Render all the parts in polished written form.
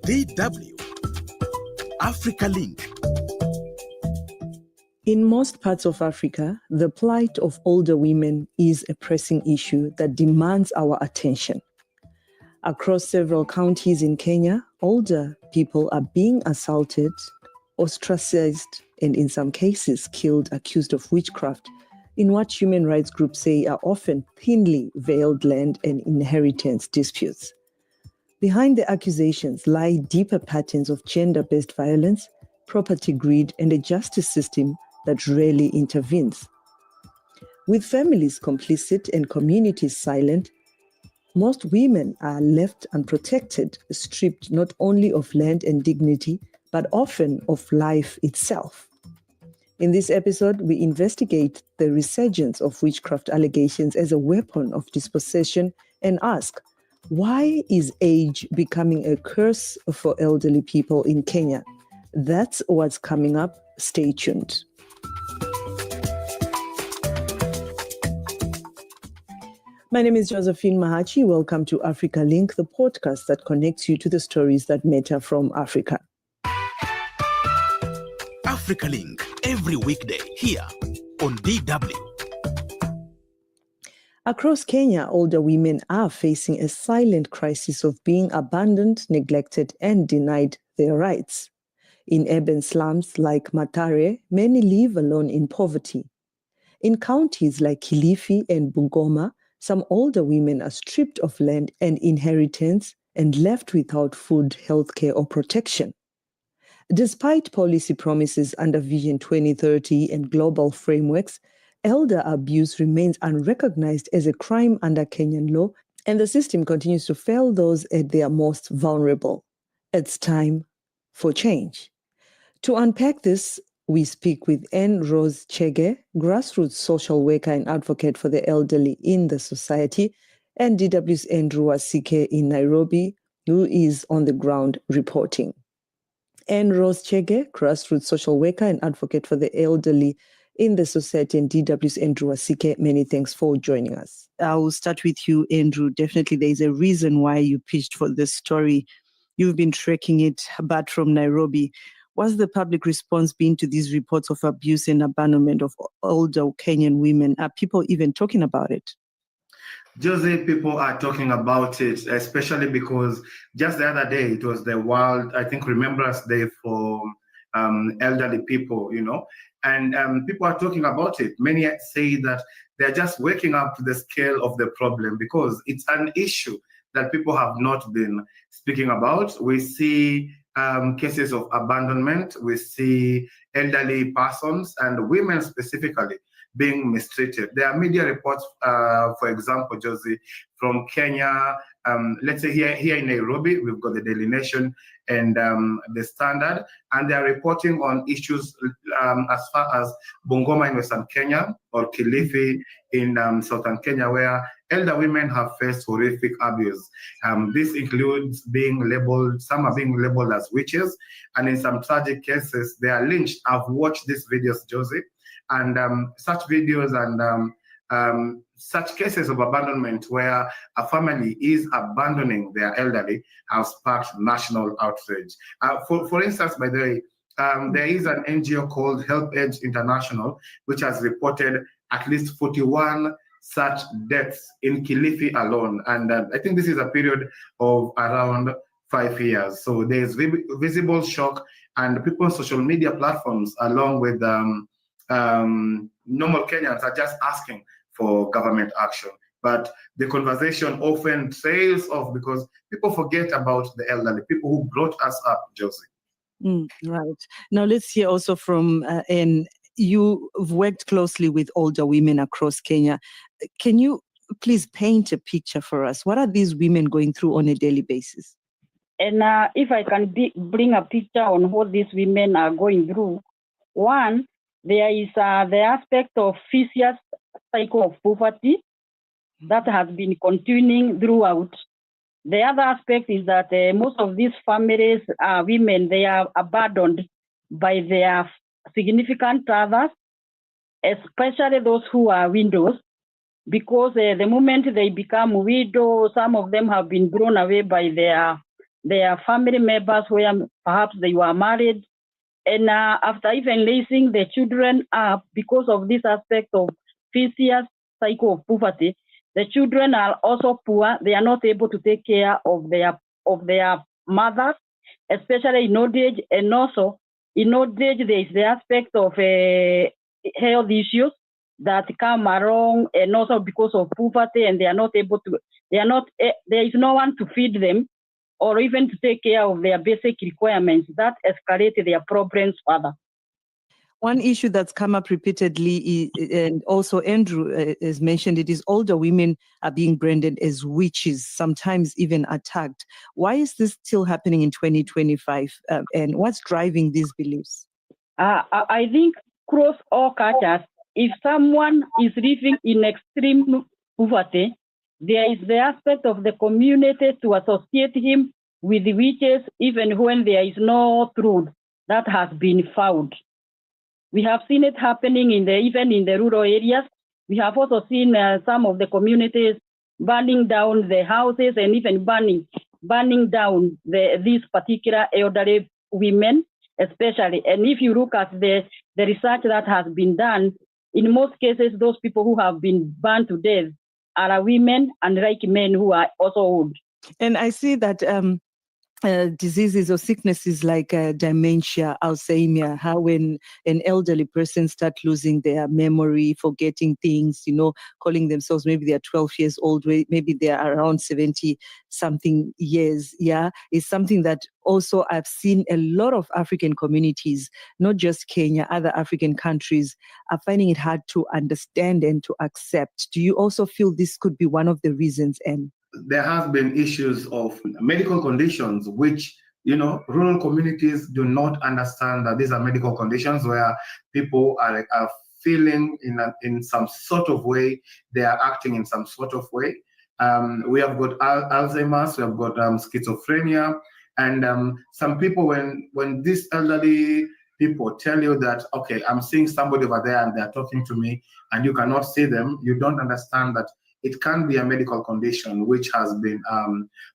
DW Africa Link. In most parts of Africa, the plight of older women is a pressing issue that demands our attention. Across several counties in Kenya, older people are being assaulted, ostracized, and in some cases killed, accused of witchcraft, in what human rights groups say are often thinly veiled land and inheritance disputes. Behind the accusations lie deeper patterns of gender-based violence, property greed, and a justice system that rarely intervenes. With families complicit and communities silent, most women are left unprotected, stripped not only of land and dignity, but often of life itself. In this episode, we investigate the resurgence of witchcraft allegations as a weapon of dispossession and ask, why is age becoming a curse for elderly people in Kenya? That's what's coming up. Stay tuned. My name is Josephine Mahachi. Welcome to Africa Link, the podcast that connects you to the stories that matter from Africa. Africa Link, every weekday here on DW. Across Kenya, older women are facing a silent crisis of being abandoned, neglected, and denied their rights. In urban slums like Mathare, many live alone in poverty. In counties like Kilifi and Bungoma, some older women are stripped of land and inheritance and left without food, healthcare, or protection. Despite policy promises under Vision 2030 and global frameworks, elder abuse remains unrecognized as a crime under Kenyan law, and the system continues to fail those at their most vulnerable. It's time for change. To unpack this, we speak with Anne Rose Chege, grassroots social worker and advocate for the elderly in the society, and DW's Andrew Wasike in Nairobi, who is on the ground reporting. Anne Rose Chege, grassroots social worker and advocate for the elderly in the society, and DW's Andrew Wasike, many thanks for joining us. I will start with you, Andrew. Definitely there is a reason why you pitched for this story. You've been tracking it back from Nairobi. What's the public response been to these reports of abuse and abandonment of older Kenyan women? Are people even talking about it? Josie, people are talking about it, especially because just the other day, it was the World, I think, Remembrance Day for elderly people, and people are talking about it. Many say that they're just waking up to the scale of the problem because it's an issue that people have not been speaking about. We see cases of abandonment. We see elderly persons and women specifically being mistreated. There are media reports, for example, Josie, from Kenya. Let's say here in Nairobi, we've got the Daily Nation and the Standard, and they are reporting on issues as far as Bungoma in Western Kenya or Kilifi in Southern Kenya, where elder women have faced horrific abuse. This includes being labeled, some are being labeled as witches, and in some tragic cases, they are lynched. I've watched these videos, Josie, and such videos and such cases of abandonment where a family is abandoning their elderly have sparked national outrage. For instance, by the way, there is an NGO called Help Age International, which has reported at least 41 such deaths in Kilifi alone. And I think this is a period of around 5 years. So there's visible shock, and people on social media platforms, along with normal Kenyans, are just asking for government action. But the conversation often trails off because people forget about the elderly, people who brought us up, Josie. Right. Now let's hear also from Anne. You've worked closely with older women across Kenya. Can you please paint a picture for us? What are these women going through on a daily basis? And if I can bring a picture on what these women are going through, one, there is the aspect of vicious cycle of poverty that has been continuing throughout. The other aspect is that most of these families, women, they are abandoned by their significant others, especially those who are widows, because the moment they become widows, some of them have been thrown away by their their family members where perhaps they were married. And after even raising the children up, because of this aspect of vicious cycle of poverty, the children are also poor. They are not able to take care of their mothers, especially in old age. And also in old age, there is the aspect of health issues that come along, and also because of poverty, and they are not able to. There is no one to feed them, or even to take care of their basic requirements. That escalate their problems further. One issue that's come up repeatedly, and also Andrew has mentioned it, is older women are being branded as witches, sometimes even attacked. Why is this still happening in 2025? And what's driving these beliefs? I think across all cultures, if someone is living in extreme poverty, there is the aspect of the community to associate him with the witches, even when there is no truth that has been found. We have seen it happening even in the rural areas. We have also seen some of the communities burning down the houses and even burning down these particular elderly women, especially. And if you look at the research that has been done, in most cases, those people who have been burned to death are women, and like men who are also old. And I see that diseases or sicknesses like dementia, Alzheimer, how when an elderly person start losing their memory, forgetting things, calling themselves, maybe they're 12 years old, maybe they're around 70 something years, is something that also I've seen a lot of African communities, not just Kenya, other African countries are finding it hard to understand and to accept. Do you also feel this could be one of the reasons, Anne? There has been issues of medical conditions which, rural communities do not understand that these are medical conditions where people are feeling in some sort of way, they are acting in some sort of way. We have got Alzheimer's, we have got schizophrenia, and some people, when these elderly people tell you that, okay, I'm seeing somebody over there and they're talking to me, and you cannot see them, you don't understand that it can be a medical condition which has been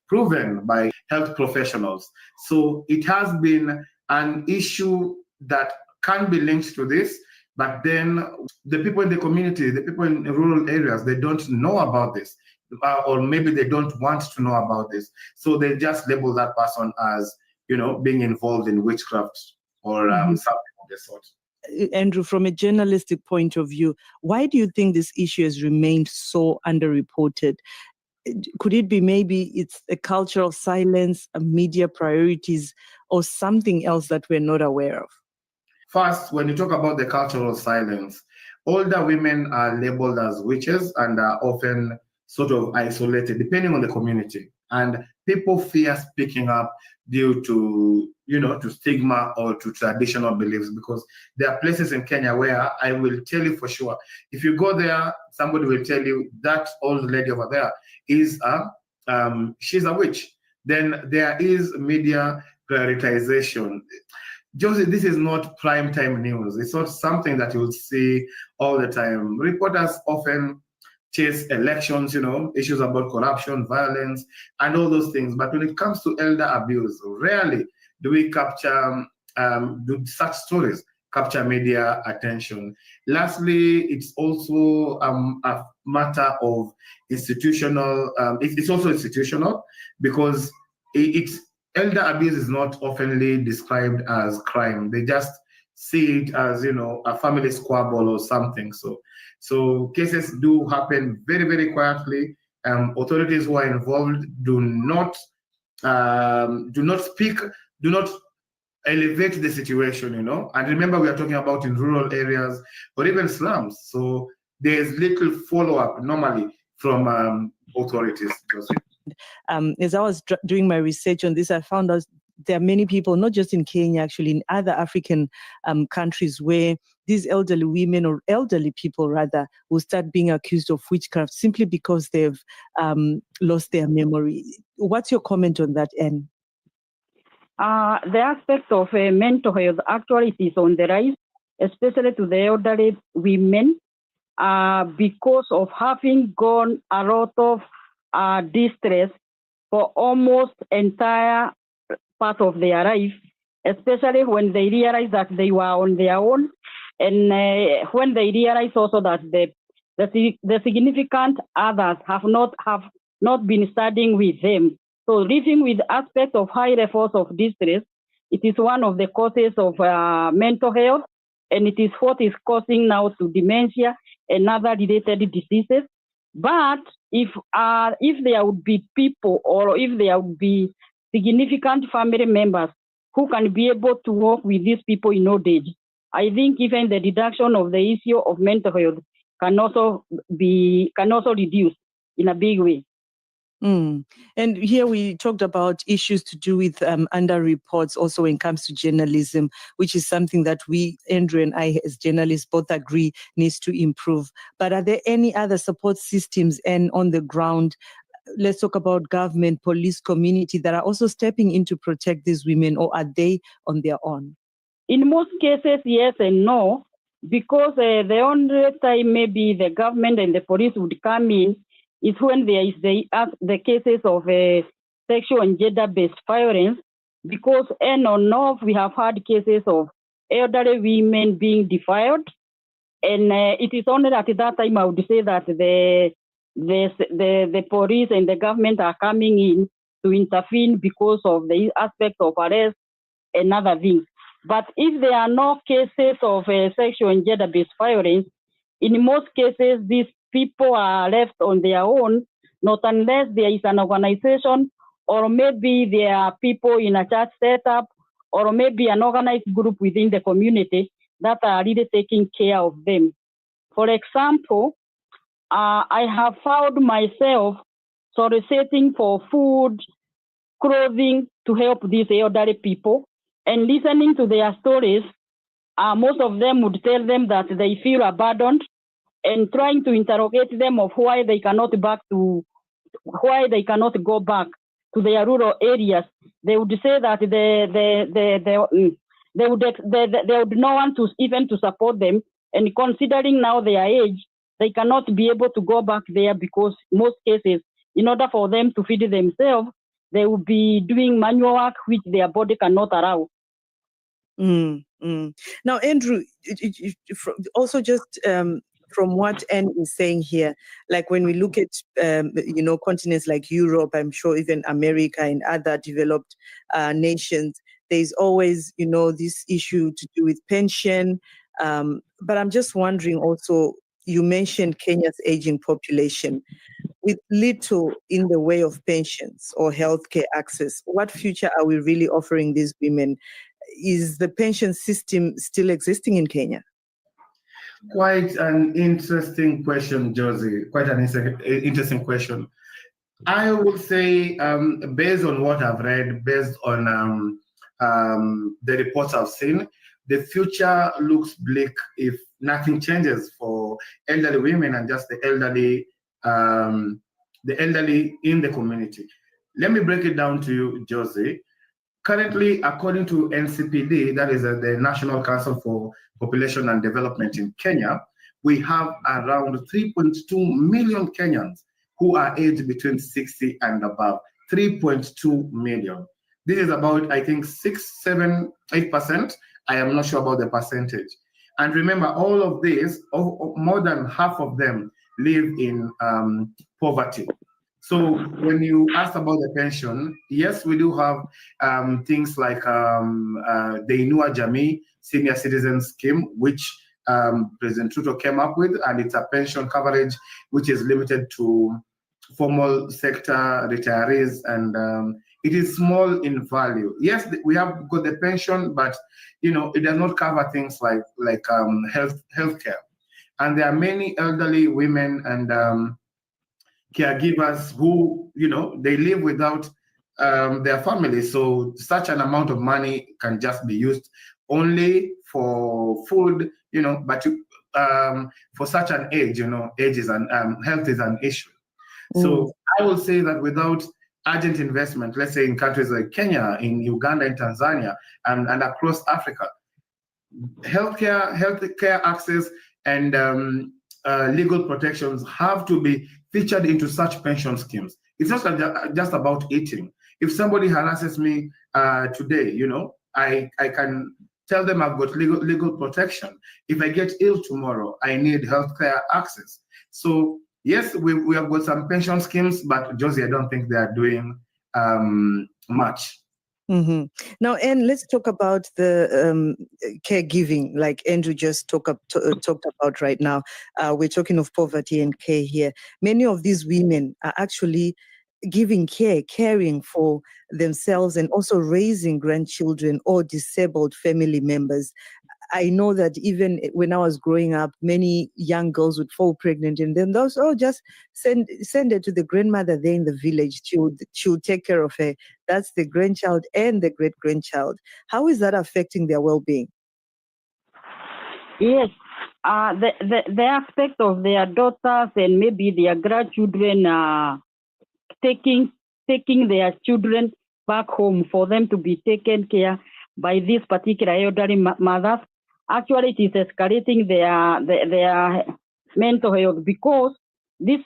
proven by health professionals. So it has been an issue that can be linked to this, but then the people in the community, the people in rural areas, they don't know about this, or maybe they don't want to know about this. So they just label that person as, being involved in witchcraft or something of the sort. Andrew, from a journalistic point of view, why do you think this issue has remained so underreported? Could it be maybe it's a culture of silence, media priorities, or something else that we're not aware of? First, when you talk about the cultural silence, older women are labeled as witches and are often sort of isolated, depending on the community. And people fear speaking up due to, to stigma or to traditional beliefs, because there are places in Kenya where I will tell you for sure, if you go there, somebody will tell you that old lady over there is she's a witch. Then there is media prioritization. Josie, this is not prime time news. It's not something that you will see all the time. Reporters often chase elections, issues about corruption, violence, and all those things. But when it comes to elder abuse, rarely do we capture, do such stories capture media attention. Lastly, it's also a matter of institutional, it's also institutional, because elder abuse is not oftenly described as crime. They just see it as, a family squabble or something. So cases do happen very, very quietly. Authorities who are involved do not speak, do not elevate the situation, And remember, we are talking about in rural areas or even slums. So there's little follow-up normally from authorities. As I was doing my research on this, I found out there are many people, not just in Kenya, actually, in other African countries, where these elderly women or elderly people, rather, will start being accused of witchcraft simply because they've lost their memory. What's your comment on that, Anne? The aspect of mental health actually is on the rise, especially to the elderly women, because of having gone a lot of distress for almost entire part of their life, especially when they realize that they were on their own, and when they realize also that the significant others have not been studying with them. So living with aspects of high levels of distress, it is one of the causes of mental health, and it is what is causing now to dementia and other related diseases. But if there would be people, or if there would be significant family members who can be able to work with these people in old age, I think even the reduction of the issue of mental health can also reduce in a big way. And here we talked about issues to do with underreports also when it comes to journalism, which is something that we, Andrew and I as journalists, both agree needs to improve. But are there any other support systems and on the ground? Let's talk about government, police, community that are also stepping in to protect these women, or are they on their own? In most cases, yes and no, because the only time maybe the government and the police would come in is when there is the cases of sexual and gender-based violence, because on and off we have had cases of elderly women being defiled, and it is only at that time I would say that the police and the government are coming in to intervene because of the aspect of arrest and other things. But if there are no cases of sexual and gender-based violence, in most cases these people are left on their own, not unless there is an organization, or maybe there are people in a church setup, or maybe an organized group within the community that are really taking care of them. For example, I have found myself soliciting for food, clothing to help these elderly people, and listening to their stories. Most of them would tell them that they feel abandoned, and trying to interrogate them of why they cannot go back to their rural areas. They would say that they would no one to even to support them, and considering now their age, they cannot be able to go back there, because most cases, in order for them to feed themselves, they will be doing manual work which their body cannot allow. Now, Andrew, also just from what Anne is saying here, like when we look at continents like Europe, I'm sure even America and other developed nations, there's always this issue to do with pension. But I'm just wondering also, you mentioned Kenya's aging population. With little in the way of pensions or healthcare access, what future are we really offering these women? Is the pension system still existing in Kenya? Quite an interesting question, Josie. Quite an interesting question. I would say, based on what I've read, based on the reports I've seen, the future looks bleak if nothing changes for elderly women and just the elderly in the community. Let me break it down to you, Josie. Currently, according to NCPD, that is the National Council for Population and Development in Kenya, we have around 3.2 million Kenyans who are aged between 60 and above. 3.2 million. This is about, I think, 6, 7, 8%. I am not sure about the percentage. And remember, all of this, more than half of them live in poverty. So when you asked about the pension, yes, we do have things like the Inua Jamii Senior Citizen Scheme, which President Ruto came up with, and it's a pension coverage which is limited to formal sector retirees, and it is small in value. Yes, we have got the pension, but it does not cover things like healthcare, and there are many elderly women and caregivers who they live without their families, so such an amount of money can just be used only for food, but for such an age, age is health is an issue. So I will say that without urgent investment, let's say in countries like Kenya, in Uganda, in Tanzania, and across Africa, healthcare access and legal protections have to be featured into such pension schemes. It's not just about eating. If somebody harasses me today, you know, I can tell them I've got legal protection. If I get ill tomorrow, I need healthcare access. So yes, we have got some pension schemes, but Josie, I don't think they are doing much. Mm-hmm. Now, Anne, let's talk about the caregiving, like Andrew just talked about right now. We're talking of poverty and care here. Many of these women are actually giving care, caring for themselves and also raising grandchildren or disabled family members. I know that even when I was growing up, many young girls would fall pregnant and then those, just send her to the grandmother there in the village. She'll take care of her. That's the grandchild and the great-grandchild. How is that affecting their well-being? Yes, the aspect of their daughters and maybe their grandchildren taking their children back home for them to be taken care by these particular elderly mothers. Actually, it is escalating their mental health, because these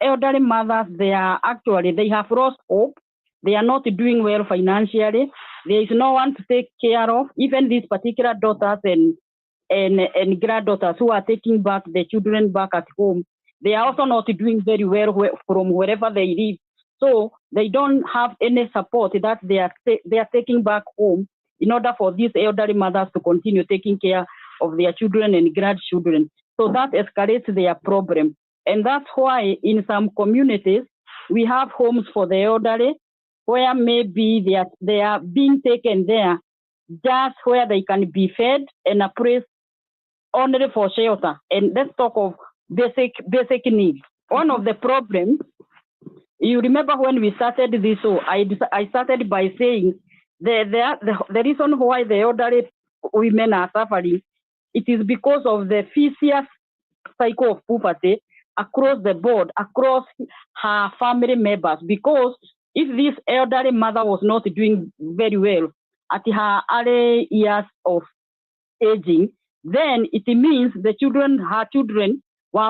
elderly mothers, they have lost hope. They are not doing well financially. There is no one to take care of. Even these particular daughters and granddaughters who are taking back the children back at home, they are also not doing very well from wherever they live. So they don't have any support that they are taking back home in order for these elderly mothers to continue taking care of their children and grandchildren. So that escalates their problem. And that's why in some communities, we have homes for the elderly, where maybe they are being taken there just where they can be fed and a place only for shelter. And let's talk of basic needs. One of the problems, you remember when we started this show, I started by saying the reason why the elderly women are suffering, it is because of the vicious cycle of poverty across the board, across her family members. Because if this elderly mother was not doing very well at her early years of aging, then it means her children were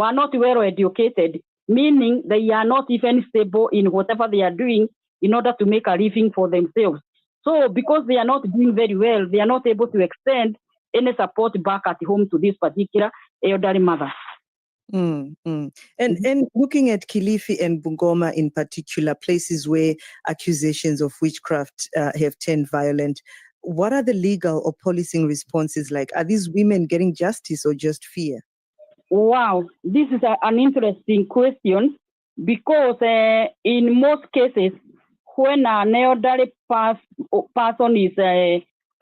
not well educated, meaning they are not even stable in whatever they are doing in order to make a living for themselves. So because they are not doing very well, they are not able to extend any support back at home to this particular elderly mother. And looking at Kilifi and Bungoma in particular, places where accusations of witchcraft have turned violent, what are the legal or policing responses like? Are these women getting justice or just fear? Wow, this is an interesting question, because in most cases, when an elderly person is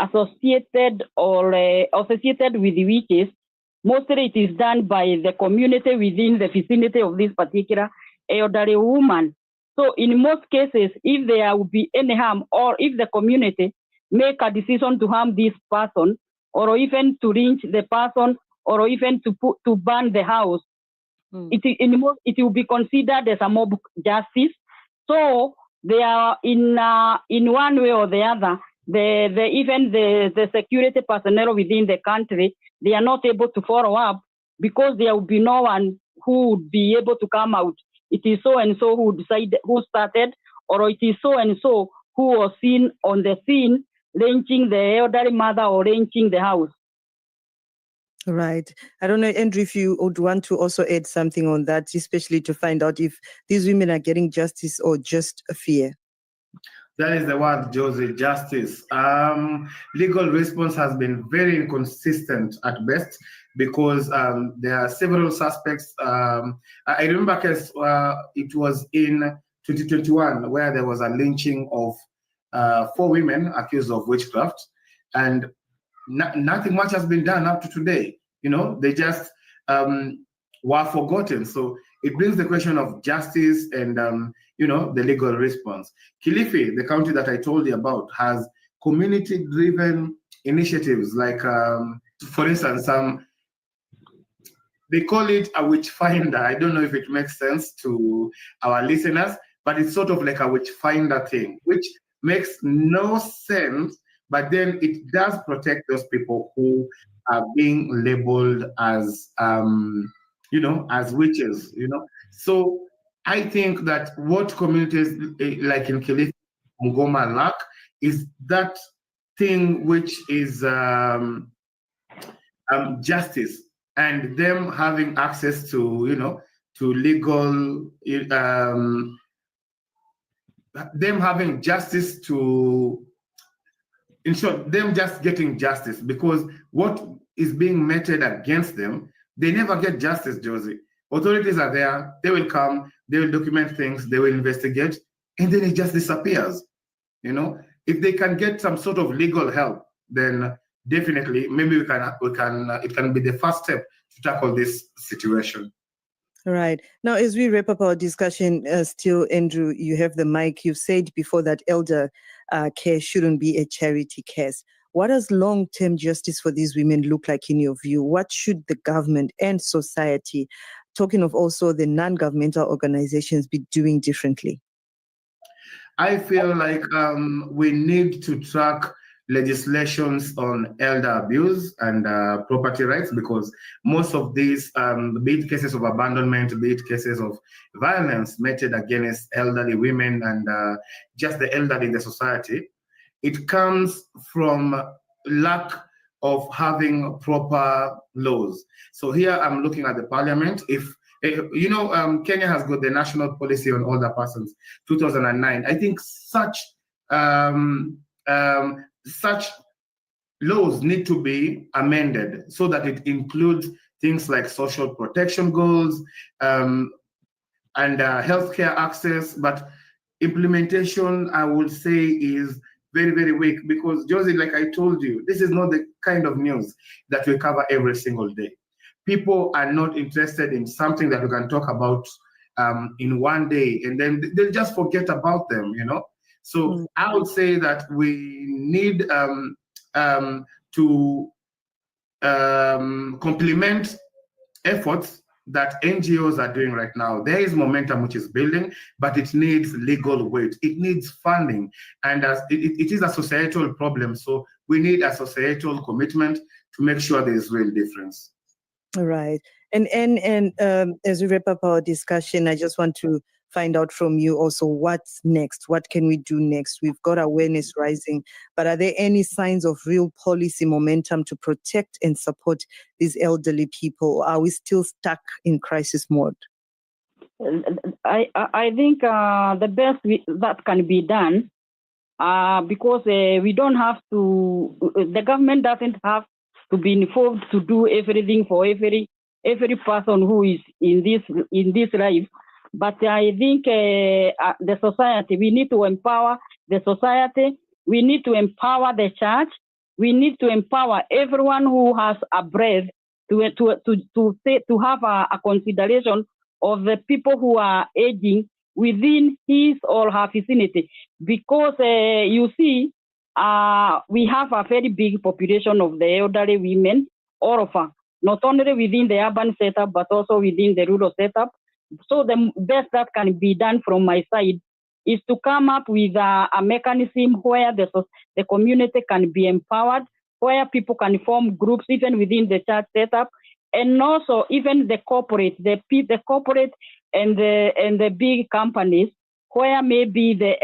associated with witches, mostly it is done by the community within the vicinity of this particular elderly woman. So in most cases, if there will be any harm, or if the community make a decision to harm this person, or even to lynch the person, or even to burn the house, it will be considered as a mob justice. So they are in one way or the other, even the security personnel within the country, they are not able to follow up, because there will be no one who would be able to come out. It is so and so who decided, who started, or it is so and so who was seen on the scene lynching the elderly mother or lynching the house. Right. I don't know, Andrew, if you would want to also add something on that, especially to find out if these women are getting justice or just a fear. That is the word, Josie, justice. Legal response has been very inconsistent at best, because there are several suspects. I remember case, it was in 2021 where there was a lynching of 4 women accused of witchcraft, and nothing much has been done up to today. You know, they just were forgotten. So it brings the question of justice and the legal response. Kilifi, the county that I told you about, has community-driven initiatives like, for instance, they call it a witch finder. I don't know if it makes sense to our listeners, but it's sort of like a witch finder thing, which makes no sense, but then it does protect those people who are being labeled as, as witches, So I think that what communities like in Kilifi, Mugoma lack is that thing which is justice, and them having access to, to legal, them having justice to, in short, them just getting justice, because what is being meted against them, they never get justice, Josie. Authorities are there, they will come, they will document things, they will investigate, and then it just disappears. If they can get some sort of legal help, then definitely maybe it can be the first step to tackle this situation. Right. Now, as we wrap up our discussion, still, Andrew, you have the mic. You've said before that elder care shouldn't be a charity case. What does long-term justice for these women look like in your view? What should the government and society, talking of also the non-governmental organizations, be doing differently? I feel like we need to track legislations on elder abuse and property rights, because most of these, be it cases of abandonment, be it cases of violence meted against elderly women and just the elderly in the society, it comes from lack of having proper laws. So here I'm looking at the parliament. Kenya has got the National Policy on Older Persons, 2009. I think such laws need to be amended so that it includes things like social protection goals and healthcare access. But implementation, I would say, is very, very weak, because, Josie, like I told you, this is not the kind of news that we cover every single day. People are not interested in something that we can talk about in one day, and then they'll just forget about them, So I would say that we need to complement efforts that NGOs are doing right now. There is momentum which is building, but it needs legal weight. It needs funding, and as it is a societal problem. So we need a societal commitment to make sure there is real difference. Right. And as we wrap up our discussion, I just want to find out from you also, what's next? What can we do next? We've got awareness rising, but are there any signs of real policy momentum to protect and support these elderly people? Are we still stuck in crisis mode? I think the best that can be done, because we don't have to, the government doesn't have to be involved to do everything for every person who is in this life. But I think the society, we need to empower the society. We need to empower the church. We need to empower everyone who has a breath to have a consideration of the people who are aging within his or her vicinity. Because you see, we have a very big population of the elderly women, all of us, not only within the urban setup, but also within the rural setup. So the best that can be done from my side is to come up with a mechanism where the community can be empowered, where people can form groups even within the church setup, and also even the corporate and the big companies, where maybe the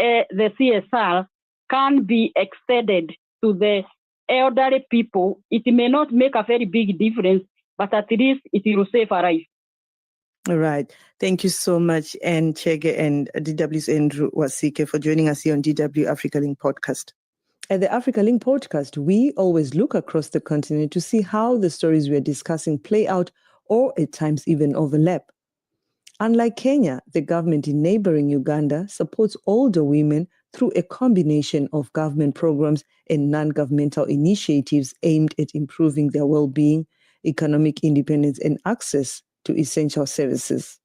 CSR can be extended to the elderly people. It may not make a very big difference, but at least it will save a life. All right. Thank you so much, Anne Chege and DW's Andrew Wasike, for joining us here on DW Africa Link podcast. At the Africa Link podcast, we always look across the continent to see how the stories we are discussing play out or at times even overlap. Unlike Kenya, the government in neighboring Uganda supports older women through a combination of government programs and non-governmental initiatives aimed at improving their well-being, economic independence, and access to essential services.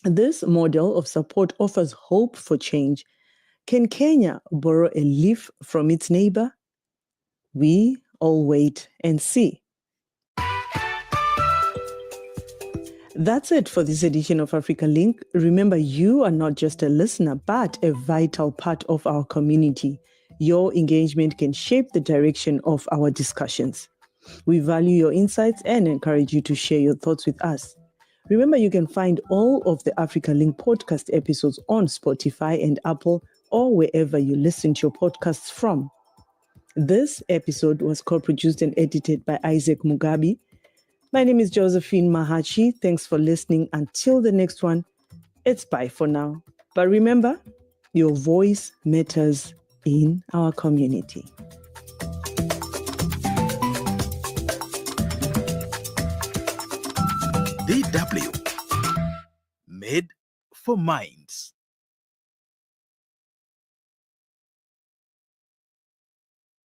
This model of support offers hope for change. Can Kenya borrow a leaf from its neighbor? We all wait and see. That's it for this edition of Africa Link. Remember, you are not just a listener, but a vital part of our community. Your engagement can shape the direction of our discussions. We value your insights and encourage you to share your thoughts with us. Remember, you can find all of the Africa Link podcast episodes on Spotify and Apple or wherever you listen to your podcasts from. This episode was co-produced and edited by Isaac Mugabi. My name is Josephine Mahachi. Thanks for listening. Until the next one, it's bye for now. But remember, your voice matters in our community. DW, made for minds.